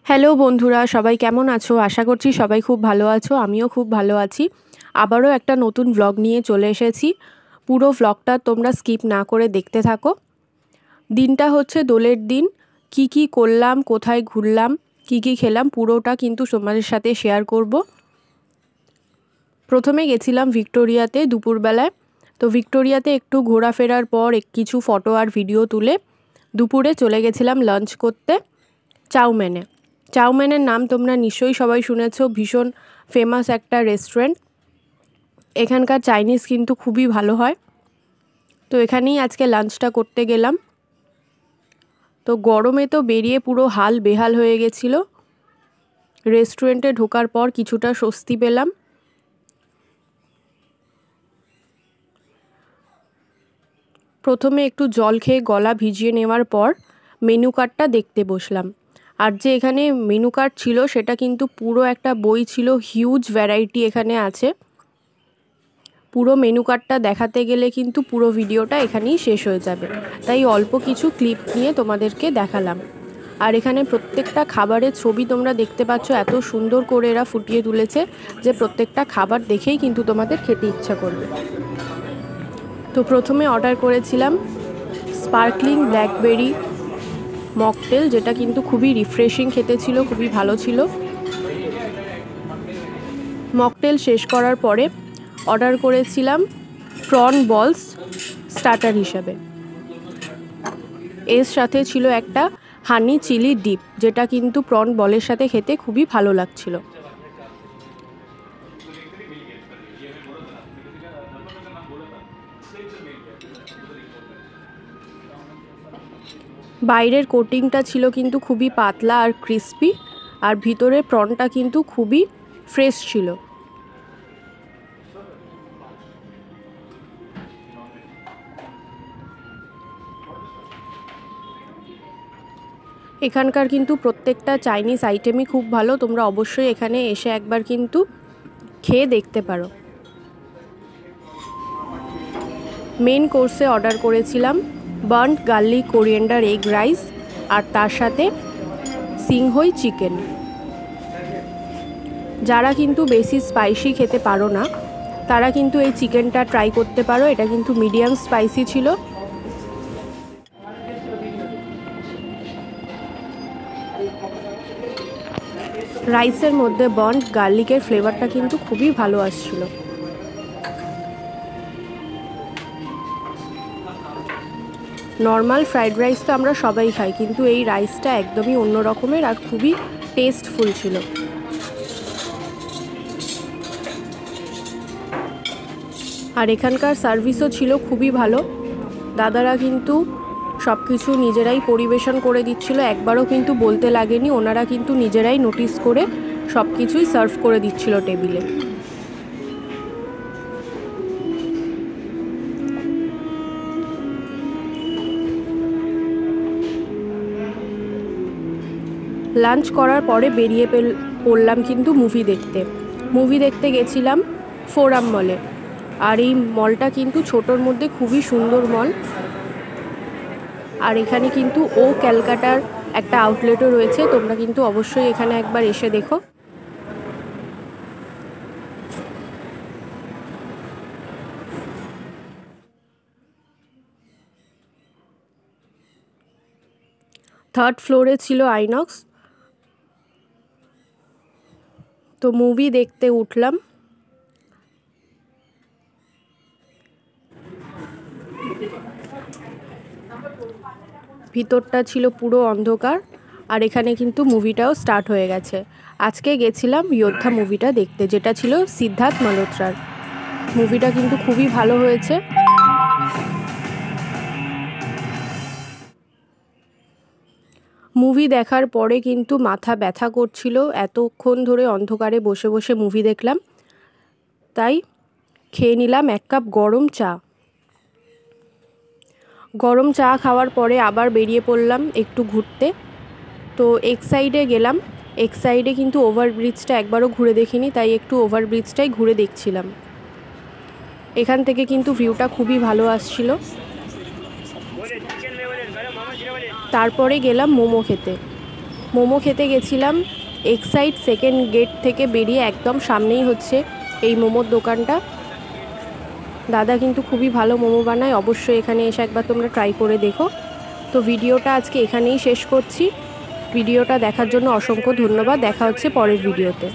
Hello বন্ধুরা, সবাই কেমন আছো? আশা করছি সবাই খুব ভালো আছো। আমিও খুব ভালো আছি। আবারও একটা নতুন ভ্লগ নিয়ে চলে এসেছি। পুরো ভ্লগটা তোমরা স্কিপ না করে দেখতে থাকো। দিনটা হচ্ছে দোলের দিন। কি কি করলাম, কোথায় ঘুরলাম, কি কি খেলাম, পুরোটা কিন্তু তোমাদের সাথে শেয়ার করব। প্রথমে গেছিলাম ভিক্টোরিয়াতে দুপুরবেলায়। তো ভিক্টোরিয়াতে একটু ঘোরাফেরার পর কিছু ফটো আর ভিডিও তুলে দুপুরে চলে গেছিলাম লাঞ্চ করতে চাউম্যানে। চাউম্যানের নাম তোমরা নিশ্চয়ই সবাই শুনেছো, ভীষণ ফেমাস একটা রেস্টুরেন্ট। এখানকার চাইনিজ কিন্তু খুবই ভালো হয়। তো এখানেই আজকে লাঞ্চটা করতে গেলাম। তো গরমে তো বেরিয়ে পুরো হাল বেহাল হয়ে গেছিলো। রেস্টুরেন্টে ঢোকার পর কিছুটা স্বস্তি পেলাম। প্রথমে একটু জল খেয়ে গলা ভিজিয়ে নেওয়ার পর মেনু কার্ডটা দেখতে বসলাম। আর যে এখানে মেনু কার্ড ছিল সেটা কিন্তু পুরো একটা বই ছিল, হিউজ ভ্যারাইটি এখানে আছে। পুরো মেনু কার্ডটা দেখাতে গেলে কিন্তু পুরো ভিডিওটা এখানেই শেষ হয়ে যাবে, তাই অল্প কিছু ক্লিপ নিয়ে তোমাদেরকে দেখালাম। আর এখানে প্রত্যেকটা খাবারের ছবি তোমরা দেখতে পাচ্ছ, এত সুন্দর করে এরা ফুটিয়ে তুলেছে যে প্রত্যেকটা খাবার দেখেই কিন্তু তোমাদের খেতে ইচ্ছা করবে। তো প্রথমে অর্ডার করেছিলাম স্পার্কলিং ব্ল্যাকবেরি মকটেল, যেটা কিন্তু খুবই রিফ্রেশিং খেতে ছিল, খুবই ভালো ছিল। মকটেল শেষ করার পরে অর্ডার করেছিলাম প্রন বলস স্টার্টার হিসাবে। এর সাথে ছিল একটা হানি চিলি ডিপ, যেটা কিন্তু প্রন বলের সাথে খেতে খুবই ভালো লাগছিল। বাইরের কোটিংটা ছিল কিন্তু খুবই পাতলা আর ক্রিস্পি, আর ভিতরের প্রনটা কিন্তু খুবই ফ্রেশ ছিল। এখানকার কিন্তু প্রত্যেকটা চাইনিজ আইটেমই খুব ভালো, তোমরা অবশ্যই এখানে এসে একবার কিন্তু খেয়ে দেখতে পারো। মেন কোর্সে অর্ডার করেছিলাম burnt garlic coriander egg rice, আর তার সাথে সিংহই চিকেন। যারা কিন্তু বেশি স্পাইসি খেতে পারো না তারা কিন্তু এই চিকেনটা ট্রাই করতে পারো। এটা কিন্তু মিডিয়াম স্পাইসি ছিল। রাইসের মধ্যে বার্ন্ট গার্লিকের ফ্লেভারটা কিন্তু খুবই ভালো আসছিল। নর্মাল ফ্রাইড রাইস তো আমরা সবাই খাই, কিন্তু এই রাইসটা একদমই অন্য রকমের আর খুবই টেস্টফুল ছিল। আর এখানকার সার্ভিসও ছিল খুবই ভালো। দাদারা কিন্তু সব কিছু নিজেরাই পরিবেশন করে দিচ্ছিল, একবারও কিন্তু বলতে লাগেনি। ওনারা কিন্তু নিজেরাই নোটিস করে সব কিছুই সার্ভ করে দিচ্ছিল টেবিলে। লাঞ্চ করার পরে বেরিয়ে পড়লাম কিন্তু মুভি দেখতে গেছিলাম ফোরাম মলে। আর এই মলটা কিন্তু ছোটোর মধ্যে খুবই সুন্দর মল। আর এখানে কিন্তু ক্যালকাটার একটা আউটলেটও রয়েছে, তোমরা কিন্তু অবশ্যই এখানে একবার এসে দেখো। থার্ড ফ্লোরে ছিল আইনক্স। তো মুভি দেখতে উঠলাম। ভিতরটা ছিল পুরো অন্ধকার, আর এখানে কিন্তু মুভিটাও স্টার্ট হয়ে গেছে। আজকে গেছিলাম যোদ্ধা মুভিটা দেখতে, যেটা ছিল সিদ্ধার্থ মালহোত্রার। মুভিটা কিন্তু খুবই ভালো হয়েছে। মুভি দেখার পরে কিন্তু মাথা ব্যথা করছিল, এতক্ষণ ধরে অন্ধকারে বসে বসে মুভি দেখলাম। তাই খেয়ে নিলাম এক কাপ গরম চা। গরম চা খাওয়ার পরে আবার বেরিয়ে পড়লাম একটু ঘুরতে। তো এক্সাইডে গেলাম। এক্সাইডে কিন্তু ওভারব্রিজটা একবারও ঘুরে দেখিনি, তাই একটু ওভারব্রিজটাই ঘুরে দেখছিলাম। এখান থেকে কিন্তু ভিউটা খুবই ভালো আসছিল। তারপরে গেলাম মোমো খেতে। মোমো খেতে গেছিলাম এক্সাইড সেকেন্ড গেট থেকে বেরিয়ে একদম সামনেই হচ্ছে এই মোমোর দোকানটা। দাদা কিন্তু খুবই ভালো মোমো বানায়, অবশ্যই এখানে এসে একবার তোমরা ট্রাই করে দেখো। তো ভিডিওটা আজকে এখানেই শেষ করছি। ভিডিওটা দেখার জন্য অসংখ্য ধন্যবাদ। দেখা হচ্ছে পরের ভিডিওতে।